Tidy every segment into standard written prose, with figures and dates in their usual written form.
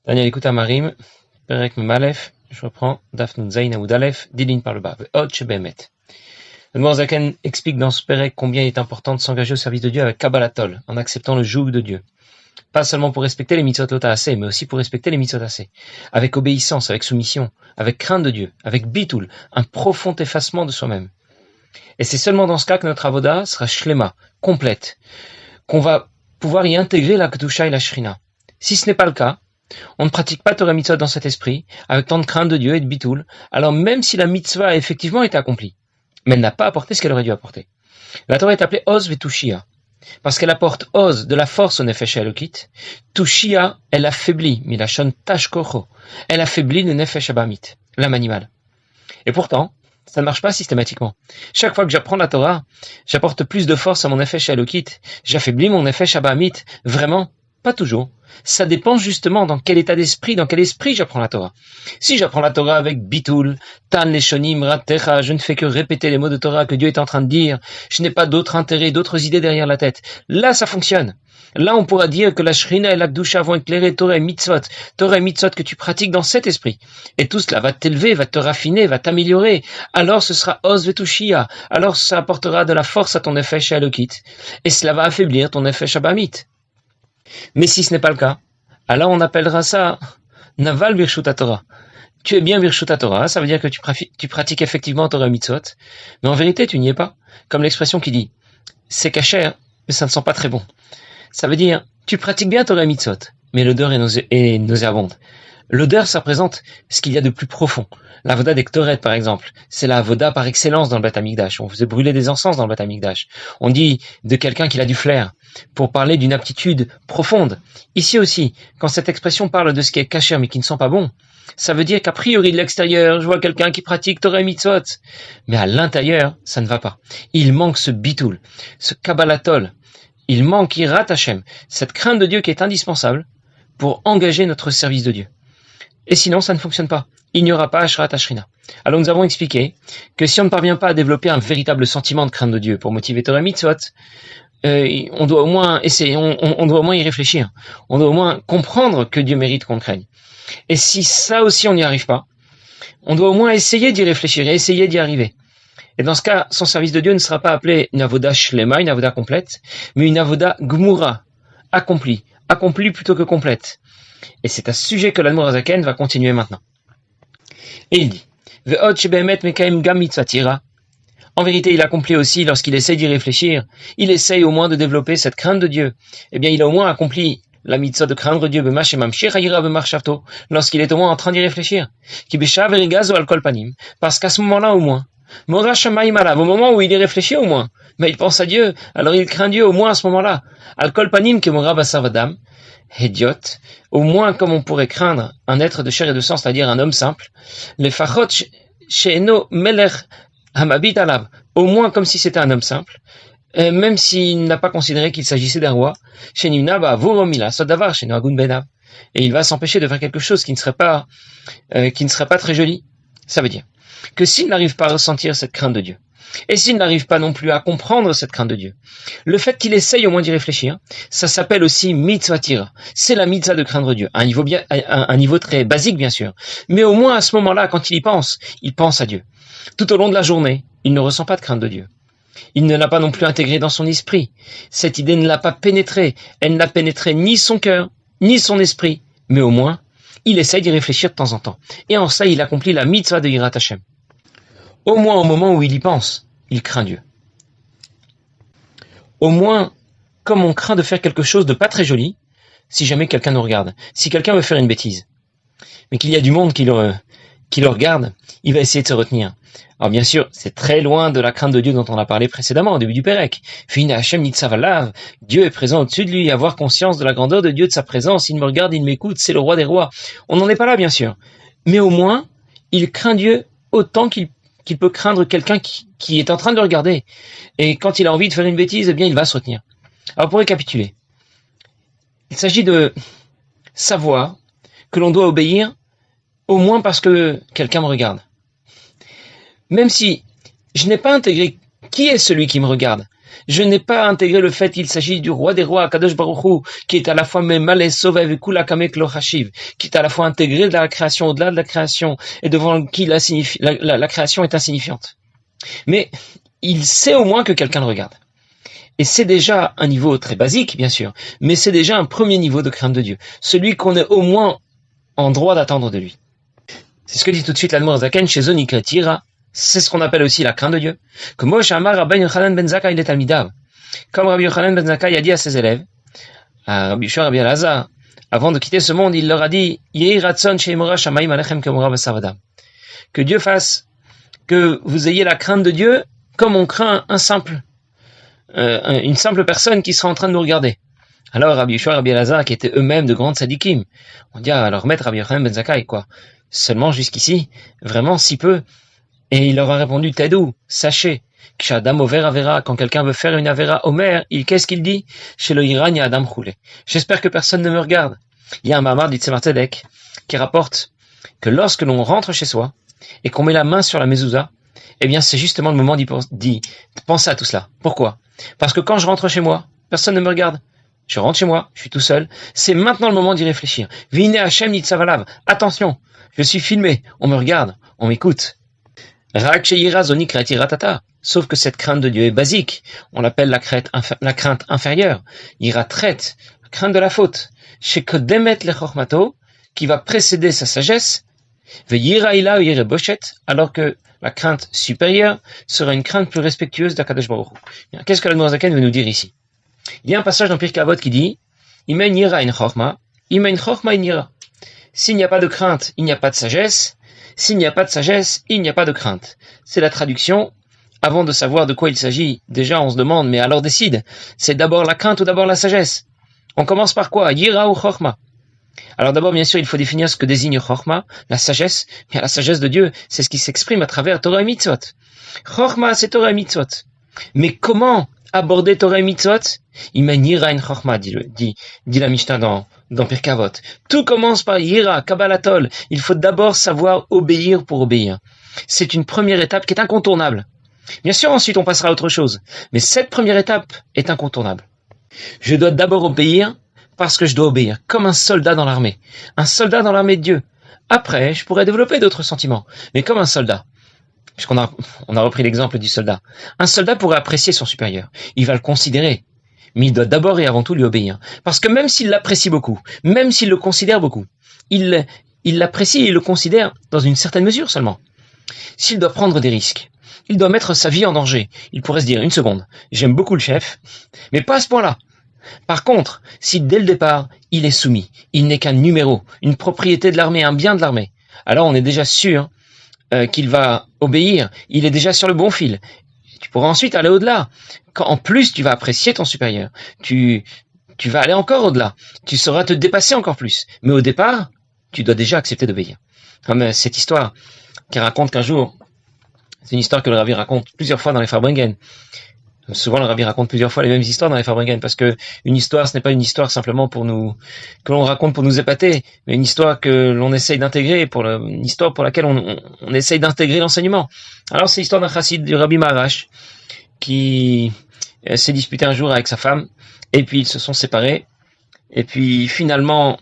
Daniel, écoute Amarim, Perek Memalef, je reprends, Daf Nun Zayin Aoud Aleph, 10 lignes par le bas, Ve'od Shebemet. Le Morazaken explique dans ce Perek combien il est important de s'engager au service de Dieu avec Kabbalatol, en acceptant le joug de Dieu. Pas seulement pour respecter les mitzvot Lota mais aussi pour respecter les mitzvot Aseh. Avec obéissance, avec soumission, avec crainte de Dieu, avec Bitoul, un profond effacement de soi-même. Et c'est seulement dans ce cas que notre avoda sera shlema, complète, qu'on va pouvoir y intégrer la Kedusha et la Shrina. Si ce n'est pas le cas, on ne pratique pas Torah Mitzvot dans cet esprit, avec tant de crainte de Dieu et de bitoul, alors même si la mitzvah a effectivement été accomplie, mais elle n'a pas apporté ce qu'elle aurait dû apporter. La Torah est appelée Oz Vetushia, parce qu'elle apporte Oz, de la force au Nefesh Elokit, Tushia, elle affaiblit, Milachon Tashkocho, elle affaiblit le Nefesh Abamit, l'âme animale. Et pourtant, ça ne marche pas systématiquement. Chaque fois que j'apprends la Torah, j'apporte plus de force à mon Nefesh Elokit, j'affaiblis mon Nefesh Abamit, vraiment, pas toujours. Ça dépend justement dans quel état d'esprit, dans quel esprit j'apprends la Torah. Si j'apprends la Torah avec Bitoul, Tan Leshonim, Ratecha, je ne fais que répéter les mots de Torah que Dieu est en train de dire, je n'ai pas d'autres intérêts, d'autres idées derrière la tête. Là, ça fonctionne. Là, on pourra dire que la Shrina et la Kedusha vont éclairer Torah et Mitzvot que tu pratiques dans cet esprit. Et tout cela va t'élever, va te raffiner, va t'améliorer. Alors ce sera Oz Vetushia. Alors ça apportera de la force à ton Nefesh Elokit. Et cela va affaiblir ton Nefesh Abamit. Mais si ce n'est pas le cas, alors on appellera ça Naval Birshut Torah. Tu es bien Birshut Torah, ça veut dire que tu pratiques effectivement Torah Mitzvot, mais en vérité tu n'y es pas. Comme l'expression qui dit, c'est kasher, mais ça ne sent pas très bon. Ça veut dire, tu pratiques bien Torah Mitzvot, mais l'odeur est nauséabonde. L'odeur, ça représente ce qu'il y a de plus profond. La voda des Ktoret, par exemple, c'est la voda par excellence dans le Beth Amikdash. On faisait brûler des encens dans le Beth Amikdash. On dit de quelqu'un qu'il a du flair, pour parler d'une aptitude profonde. Ici aussi, quand cette expression parle de ce qui est kasher mais qui ne sent pas bon, ça veut dire qu'a priori de l'extérieur, je vois quelqu'un qui pratique Torah Mitzvot. Mais à l'intérieur, ça ne va pas. Il manque ce bitoul, ce kabbalatol. Il manque Yirat Hashem, cette crainte de Dieu qui est indispensable pour engager notre service de Dieu. Et sinon, ça ne fonctionne pas. Il n'y aura pas Ashrat Ashrina. Alors nous avons expliqué que si on ne parvient pas à développer un véritable sentiment de crainte de Dieu pour motiver Torah Mitzvot, on doit au moins essayer, on doit au moins y réfléchir. On doit au moins comprendre que Dieu mérite qu'on le craigne. Et si ça aussi on n'y arrive pas, on doit au moins essayer d'y réfléchir et essayer d'y arriver. Et dans ce cas, son service de Dieu ne sera pas appelé une avoda shlema, une avoda complète, mais une avoda gmura, accomplie plutôt que complète. Et c'est à ce sujet que l'Admor Azaken va continuer maintenant. Et il dit, Ve'od shebemet mekaim gam mitzvatira. En vérité, il accomplit aussi lorsqu'il essaie d'y réfléchir. Il essaye au moins de développer cette crainte de Dieu. Eh bien, il a au moins accompli la mitzvah de craindre Dieu, lorsqu'il est au moins en train d'y réfléchir. Parce qu'à ce moment-là, au moins, au moment où il y réfléchit au moins, mais il pense à Dieu, alors il craint Dieu au moins à ce moment-là. Al-Kol Panim Kemora Basavadam, Hédiot, au moins comme on pourrait craindre un être de chair et de sang, c'est-à-dire un homme simple, les Fachot Sheeno Melech Hamabit Alav, au moins comme si c'était un homme simple, même s'il n'a pas considéré qu'il s'agissait d'un roi, Shenimna Ba Voromila Sodavar Sheno Agun Benav, et il va s'empêcher de faire quelque chose qui ne serait pas très joli. Ça veut dire que s'il n'arrive pas à ressentir cette crainte de Dieu, et s'il n'arrive pas non plus à comprendre cette crainte de Dieu, le fait qu'il essaye au moins d'y réfléchir, ça s'appelle aussi mitzvah tira. C'est la mitzvah de craindre Dieu, à un niveau très basique bien sûr, mais au moins à ce moment-là, quand il pense à Dieu. Tout au long de la journée, il ne ressent pas de crainte de Dieu. Il ne l'a pas non plus intégré dans son esprit. Cette idée ne l'a pas pénétré. Elle n'a pénétré ni son cœur, ni son esprit, mais au moins, il essaye d'y réfléchir de temps en temps. Et en ça, il accomplit la mitzvah de Yirat Hashem. Au moins au moment où il y pense, il craint Dieu. Au moins, comme on craint de faire quelque chose de pas très joli, si jamais quelqu'un nous regarde, si quelqu'un veut faire une bêtise, mais qu'il y a du monde qui le regarde, il va essayer de se retenir. Alors bien sûr, c'est très loin de la crainte de Dieu dont on a parlé précédemment au début du Pérec. Fina Hashem Nitzavalav, Dieu est présent au-dessus de lui, avoir conscience de la grandeur de Dieu, de sa présence, il me regarde, il m'écoute, c'est le roi des rois. On n'en est pas là bien sûr, mais au moins, il craint Dieu autant qu'il peut craindre quelqu'un qui est en train de le regarder. Et quand il a envie de faire une bêtise, eh bien il va se retenir. Alors pour récapituler, il s'agit de savoir que l'on doit obéir au moins parce que quelqu'un me regarde. Même si je n'ai pas intégré qui est celui qui me regarde, Je n'ai pas intégré le fait qu'il s'agit du roi des rois, Kadosh Baruch Hu, qui est à la fois Memale Sovev et Kula Kamek Lo Hashiv, qui est à la fois intégré de la création, au-delà de la création, et devant qui la création est insignifiante. Mais il sait au moins que quelqu'un le regarde. Et c'est déjà un niveau très basique, bien sûr, mais c'est déjà un premier niveau de crainte de Dieu. Celui qu'on est au moins en droit d'attendre de lui. C'est ce que dit tout de suite l'Admor Zaken chez Zonikret Tira. C'est ce qu'on appelle aussi la crainte de Dieu. Comme Moshe Amar Rabbi Yochanan ben Zakkai il est Talmidav. Comme Rabbi Yochanan ben Zakkai a dit à ses élèves, à Rabbi Yeshua Rabbi Elazar, avant de quitter ce monde, il leur a dit, Yehi Ratson she'imora shamayim alechem kemora besavadam. Que Dieu fasse que vous ayez la crainte de Dieu comme on craint une simple personne qui sera en train de nous regarder. Alors Rabbi Yeshua Rabbi Elazar, qui étaient eux-mêmes de grands tzadikim, on dit à leur maître Rabbi Yochanan ben Zakkai, quoi, seulement jusqu'ici, vraiment si peu. Et il leur a répondu, Tedou, sachez, Kshadam over avera, quand quelqu'un veut faire une avera Omer, qu'est-ce qu'il dit? Chez le Iran, il y a Adam Choulé. J'espère que personne ne me regarde. Il y a un mamar du Tzemar Tzedek qui rapporte que lorsque l'on rentre chez soi et qu'on met la main sur la mezouza, eh bien c'est justement le moment d'y penser à tout cela. Pourquoi? Parce que quand je rentre chez moi, personne ne me regarde. Je rentre chez moi, je suis tout seul. C'est maintenant le moment d'y réfléchir. Vine Hashem Nitzavalav. Attention, je suis filmé, on me regarde, on m'écoute. Sauf que cette crainte de Dieu est basique. On l'appelle la crainte inférieure. Ira traite, la crainte de la faute. Chez Kodemet le Chormato, qui va précéder sa sagesse. Alors que la crainte supérieure sera une crainte plus respectueuse d'Akadosh Baruch Hu. Qu'est-ce que l'Admor Zaken veut nous dire ici? Il y a un passage dans Pirkei Avot qui dit Imen yira in chorma, imen chorma in yira. S'il n'y a pas de crainte, il n'y a pas de sagesse. S'il n'y a pas de sagesse, il n'y a pas de crainte. C'est la traduction. Avant de savoir de quoi il s'agit, déjà on se demande, mais alors décide. C'est d'abord la crainte ou d'abord la sagesse? On commence par quoi? Yira ou chorma? Alors d'abord, bien sûr, il faut définir ce que désigne chorma, la sagesse. Mais la sagesse de Dieu, c'est ce qui s'exprime à travers Torah et Mitzvot. Chorma, c'est Torah et Mitzvot. Mais comment aborder Torah et Mitzvot? Imen yira in chorma, dit la Mishnah dans Pirkei Avot. Tout commence par yira, kabbalatol. Il faut d'abord savoir obéir pour obéir. C'est une première étape qui est incontournable. Bien sûr, ensuite on passera à autre chose. Mais cette première étape est incontournable. Je dois d'abord obéir parce que je dois obéir, comme un soldat dans l'armée. Un soldat dans l'armée de Dieu. Après, je pourrais développer d'autres sentiments. Mais comme un soldat. Puisqu'on a repris l'exemple du soldat. Un soldat pourrait apprécier son supérieur. Il va le considérer. Mais il doit d'abord et avant tout lui obéir. Parce que même s'il l'apprécie beaucoup, même s'il le considère beaucoup, il l'apprécie et il le considère dans une certaine mesure seulement. S'il doit prendre des risques, il doit mettre sa vie en danger. Il pourrait se dire, une seconde, j'aime beaucoup le chef, mais pas à ce point-là. Par contre, si dès le départ, il est soumis, il n'est qu'un numéro, une propriété de l'armée, un bien de l'armée, alors on est déjà sûr qu'il va obéir, il est déjà sur le bon fil. Tu pourras ensuite aller au-delà. En plus, tu vas apprécier ton supérieur. Tu vas aller encore au-delà. Tu sauras te dépasser encore plus. Mais au départ, tu dois déjà accepter d'obéir. Comme cette histoire qui raconte qu'un jour, c'est une histoire que le Rabbi raconte plusieurs fois dans les Farbringen. Souvent, le Rabbi raconte plusieurs fois les mêmes histoires dans les Farbringen, parce que une histoire, ce n'est pas une histoire simplement que l'on raconte pour nous épater, mais une histoire que l'on essaye d'intégrer, une histoire pour laquelle on essaye d'intégrer l'enseignement. Alors, c'est l'histoire d'un chassid du Rabbi Maharash, qui s'est disputé un jour avec sa femme, et puis ils se sont séparés, et puis finalement,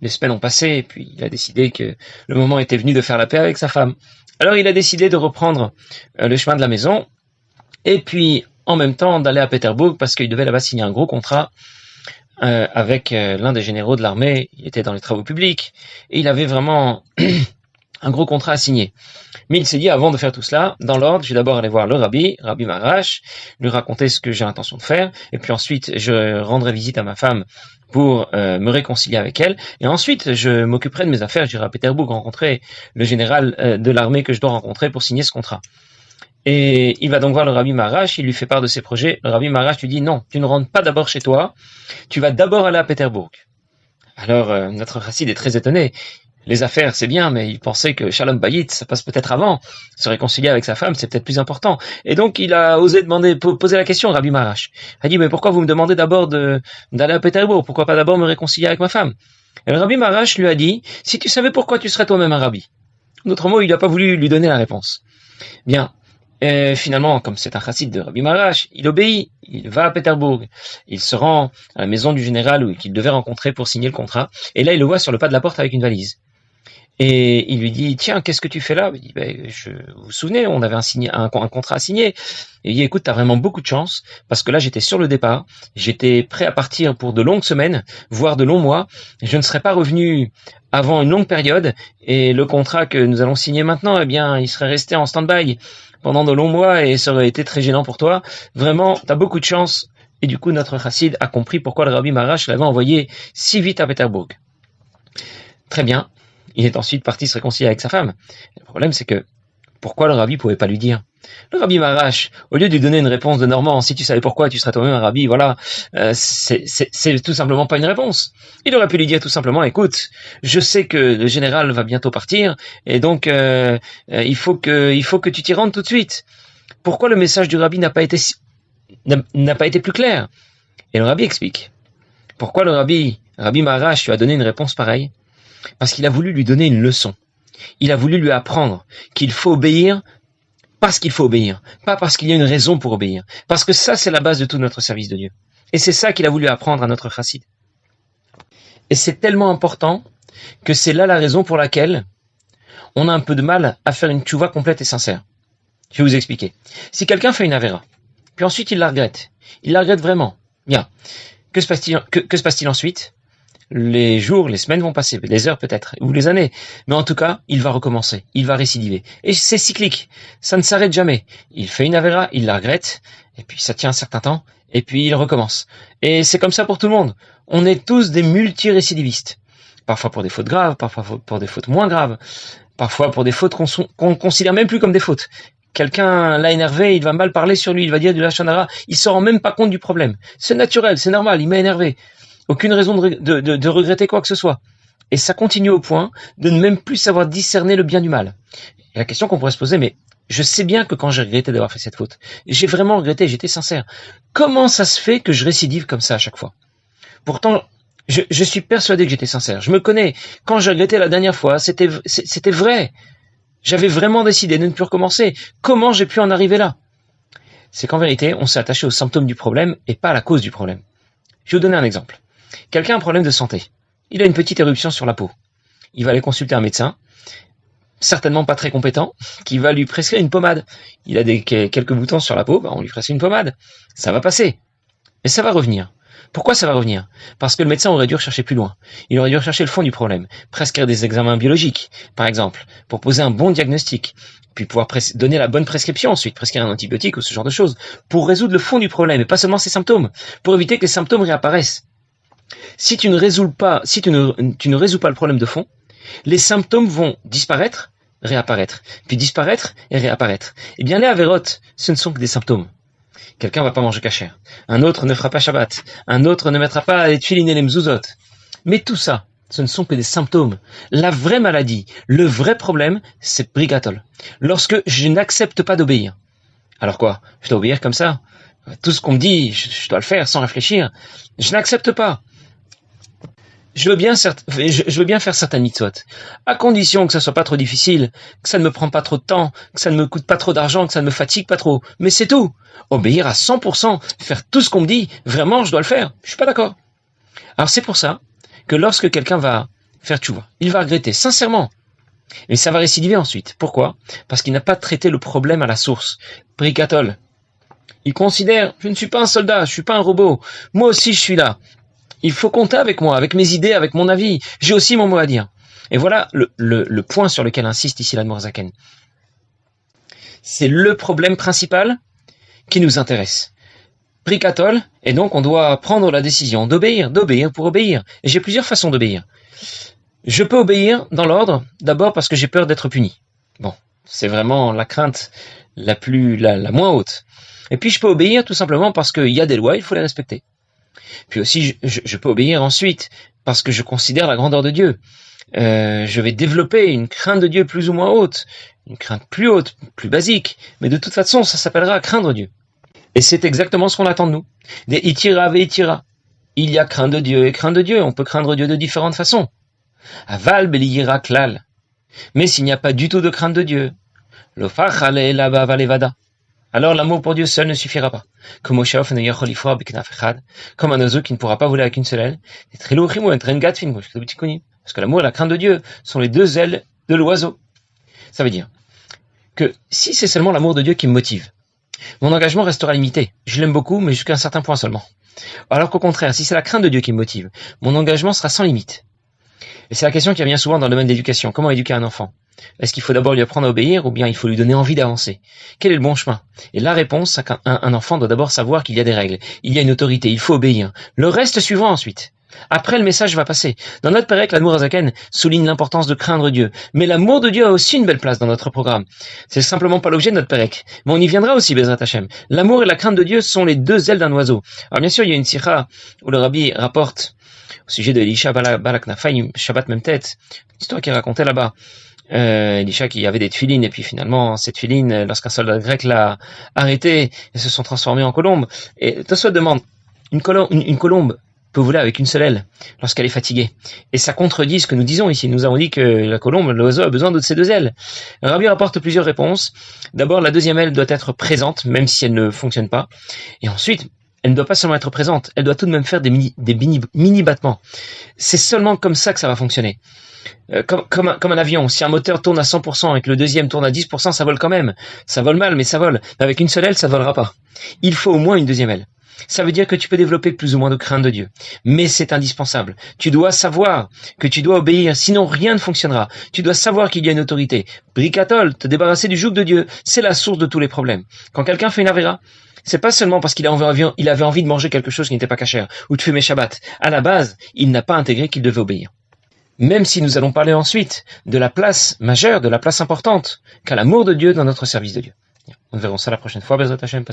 les semaines ont passé, et puis il a décidé que le moment était venu de faire la paix avec sa femme. Alors, il a décidé de reprendre le chemin de la maison, et puis, en même temps, d'aller à Pétersbourg parce qu'il devait là-bas signer un gros contrat avec l'un des généraux de l'armée. Il était dans les travaux publics et il avait vraiment un gros contrat à signer. Mais il s'est dit, avant de faire tout cela, dans l'ordre, je vais d'abord aller voir le Rabbi Maharash, lui raconter ce que j'ai l'intention de faire, et puis ensuite, je rendrai visite à ma femme pour me réconcilier avec elle, et ensuite, je m'occuperai de mes affaires, j'irai à Pétersbourg rencontrer le général de l'armée que je dois rencontrer pour signer ce contrat. Et il va donc voir le Rabbi Maharash, il lui fait part de ses projets. Le Rabbi Maharash lui dit, non, tu ne rentres pas d'abord chez toi, tu vas d'abord aller à Pétersbourg. Alors, notre chassid est très étonné. Les affaires, c'est bien, mais il pensait que Shalom Bayit, ça passe peut-être avant. Se réconcilier avec sa femme, c'est peut-être plus important. Et donc, il a osé poser la question au Rabbi Maharash. Il a dit, mais pourquoi vous me demandez d'abord d'aller à Pétersbourg? Pourquoi pas d'abord me réconcilier avec ma femme? Et le Rabbi Maharash lui a dit, si tu savais pourquoi tu serais toi-même un rabbi. D'autres mots, il n'a pas voulu lui donner la réponse. Bien. Et finalement, comme c'est un chassid de Rabbi Maharash, il obéit, il va à Pétersbourg, il se rend à la maison du général qu'il devait rencontrer pour signer le contrat, et là il le voit sur le pas de la porte avec une valise. Et il lui dit, tiens, qu'est-ce que tu fais là? Il dit, vous vous souvenez, on avait un contrat à signer. Et il dit, écoute, t'as vraiment beaucoup de chance, parce que là j'étais sur le départ, j'étais prêt à partir pour de longues semaines, voire de longs mois, je ne serais pas revenu avant une longue période, et le contrat que nous allons signer maintenant, eh bien, il serait resté en stand-by pendant de longs mois, et ça aurait été très gênant pour toi. Vraiment, t'as beaucoup de chance. Et du coup, notre chassid a compris pourquoi le Rabbi Maharash l'avait envoyé si vite à Pétersbourg. Très bien. Il est ensuite parti se réconcilier avec sa femme. Le problème, c'est que pourquoi le rabbi pouvait pas lui dire? Le rabbi Maharash, au lieu de lui donner une réponse de Normand, si tu savais pourquoi, tu serais toi-même un rabbi, voilà, c'est tout simplement pas une réponse. Il aurait pu lui dire tout simplement, écoute, je sais que le général va bientôt partir, et donc il faut que tu t'y rendes tout de suite. Pourquoi le message du rabbi n'a pas été plus clair? Et le rabbi explique. Pourquoi le rabbi Maharash lui a donné une réponse pareille? Parce qu'il a voulu lui donner une leçon. Il a voulu lui apprendre qu'il faut obéir parce qu'il faut obéir, pas parce qu'il y a une raison pour obéir. Parce que ça, c'est la base de tout notre service de Dieu. Et c'est ça qu'il a voulu apprendre à notre chassid. Et c'est tellement important que c'est là la raison pour laquelle on a un peu de mal à faire une tchouva complète et sincère. Je vais vous expliquer. Si quelqu'un fait une avéra, puis ensuite il la regrette vraiment, bien, que se passe-t-il ensuite? Les jours, les semaines vont passer, les heures peut-être, ou les années. Mais en tout cas, il va recommencer, il va récidiver. Et c'est cyclique, ça ne s'arrête jamais. Il fait une avéra, il la regrette, et puis ça tient un certain temps, et puis il recommence. Et c'est comme ça pour tout le monde. On est tous des multirécidivistes. Parfois pour des fautes graves, parfois pour des fautes moins graves, parfois pour des fautes qu'on considère même plus comme des fautes. Quelqu'un l'a énervé, il va mal parler sur lui, il va dire du lashon hara, il se rend même pas compte du problème. C'est naturel, c'est normal, il m'a énervé. Aucune raison de regretter quoi que ce soit. Et ça continue au point de ne même plus savoir discerner le bien du mal. Et la question qu'on pourrait se poser, mais je sais bien que quand j'ai regretté d'avoir fait cette faute, j'ai vraiment regretté, j'étais sincère. Comment ça se fait que je récidive comme ça à chaque fois? Pourtant, je suis persuadé que j'étais sincère. Je me connais. Quand j'ai regretté la dernière fois, c'était vrai. J'avais vraiment décidé de ne plus recommencer. Comment j'ai pu en arriver là? C'est qu'en vérité, on s'est attaché aux symptômes du problème et pas à la cause du problème. Je vais vous donner un exemple. Quelqu'un a un problème de santé. Il a une petite éruption sur la peau. Il va aller consulter un médecin, certainement pas très compétent, qui va lui prescrire une pommade. Il a quelques boutons sur la peau, on lui prescrit une pommade. Ça va passer. Mais ça va revenir. Pourquoi ça va revenir? Parce que le médecin aurait dû rechercher plus loin. Il aurait dû rechercher le fond du problème. Prescrire des examens biologiques, par exemple, pour poser un bon diagnostic. Puis pouvoir donner la bonne prescription ensuite, prescrire un antibiotique ou ce genre de choses. Pour résoudre le fond du problème et pas seulement ses symptômes. Pour éviter que les symptômes réapparaissent. Si tu ne résous pas le problème de fond, les symptômes vont disparaître, réapparaître, puis disparaître et réapparaître. Eh bien, les avérotes, ce ne sont que des symptômes. Quelqu'un va pas manger kasher. Un autre ne fera pas Shabbat. Un autre ne mettra pas les tefilin et les mezuzot. Mais tout ça, ce ne sont que des symptômes. La vraie maladie, le vrai problème, c'est brigatol. Lorsque je n'accepte pas d'obéir. Alors quoi? Je dois obéir comme ça? Tout ce qu'on me dit, je dois le faire sans réfléchir. Je n'accepte pas. Je veux bien faire certaines mitzvot, à condition que ça soit pas trop difficile, que ça ne me prend pas trop de temps, que ça ne me coûte pas trop d'argent, que ça ne me fatigue pas trop. Mais c'est tout. Obéir à 100%, faire tout ce qu'on me dit, vraiment, je dois le faire. Je suis pas d'accord. Alors c'est pour ça que lorsque quelqu'un va faire tchouva, il va regretter, sincèrement. Mais ça va récidiver ensuite. Pourquoi? Parce qu'il n'a pas traité le problème à la source. Bricatol. Il considère, je ne suis pas un soldat, je suis pas un robot. Moi aussi, je suis là. Il faut compter avec moi, avec mes idées, avec mon avis. J'ai aussi mon mot à dire. Et voilà le point sur lequel insiste ici l'Admor Zaken. C'est le problème principal qui nous intéresse. Bricatol, et donc on doit prendre la décision d'obéir pour obéir. Et j'ai plusieurs façons d'obéir. Je peux obéir dans l'ordre, d'abord parce que j'ai peur d'être puni. Bon, c'est vraiment la crainte la moins haute. Et puis je peux obéir tout simplement parce qu'il y a des lois, il faut les respecter. Puis aussi, je peux obéir ensuite parce que je considère la grandeur de Dieu. Je vais développer une crainte de Dieu plus ou moins haute, une crainte plus haute, plus basique, mais de toute façon, ça s'appellera craindre Dieu. Et c'est exactement ce qu'on attend de nous. Des itira ve itira. Il y a crainte de Dieu et crainte de Dieu. On peut craindre Dieu de différentes façons. Aval beliyira klal. Mais s'il n'y a pas du tout de crainte de Dieu, lo fachale laba valevada. alors l'amour pour Dieu seul ne suffira pas. Comme un oiseau qui ne pourra pas voler avec une seule aile. Parce que l'amour et la crainte de Dieu sont les deux ailes de l'oiseau. Ça veut dire que si c'est seulement l'amour de Dieu qui me motive, mon engagement restera limité. Je l'aime beaucoup, mais jusqu'à un certain point seulement. Alors qu'au contraire, si c'est la crainte de Dieu qui me motive, mon engagement sera sans limite. Et c'est la question qui revient souvent dans le domaine de l'éducation. Comment éduquer un enfant ? Est-ce qu'il faut d'abord lui apprendre à obéir ou bien il faut lui donner envie d'avancer ? Quel est le bon chemin ? Et la réponse, c'est qu'un enfant doit d'abord savoir qu'il y a des règles, il y a une autorité, il faut obéir. Le reste suivant ensuite. Après, le message va passer. Dans notre Pérec, l'Admour Azaken souligne l'importance de craindre Dieu. Mais l'amour de Dieu a aussi une belle place dans notre programme. C'est simplement pas l'objet de notre Pérec. Mais on y viendra aussi, Bezrat Hashem. L'amour et la crainte de Dieu sont les deux ailes d'un oiseau. Alors bien sûr, il y a une sikha où le Rabbi rapporte au sujet de Elisha Balak Nafaï, Shabbat même tête, une histoire qui est racontée là-bas. Elisha qui avait des tefilines et puis finalement cette tefilines, lorsqu'un soldat grec l'a arrêté, elles se sont transformées en colombes. Et Tosfot demande, une colombe peut voler avec une seule aile lorsqu'elle est fatiguée. Et ça contredit ce que nous disons ici. Nous avons dit que la colombe, l'oiseau, a besoin de ses deux ailes. Le Rabbi rapporte plusieurs réponses. D'abord, la deuxième aile doit être présente, même si elle ne fonctionne pas. Et ensuite, elle ne doit pas seulement être présente, elle doit tout de même faire des mini battements. C'est seulement comme ça que ça va fonctionner. Comme un avion, si un moteur tourne à 100% et que le deuxième tourne à 10%, ça vole quand même. Ça vole mal, mais ça vole. Mais avec une seule aile, ça volera pas. Il faut au moins une deuxième aile. Ça veut dire que tu peux développer plus ou moins de crainte de Dieu. Mais c'est indispensable. Tu dois savoir que tu dois obéir, sinon rien ne fonctionnera. Tu dois savoir qu'il y a une autorité. Bricatol, te débarrasser du joug de Dieu, c'est la source de tous les problèmes. Quand quelqu'un fait une avéra, c'est pas seulement parce qu'il avait envie de manger quelque chose qui n'était pas cachère, ou de fumer Shabbat. À la base, il n'a pas intégré qu'il devait obéir. Même si nous allons parler ensuite de la place majeure, de la place importante qu'a l'amour de Dieu dans notre service de Dieu. Nous verrons ça la prochaine fois, Bezrat Hashem.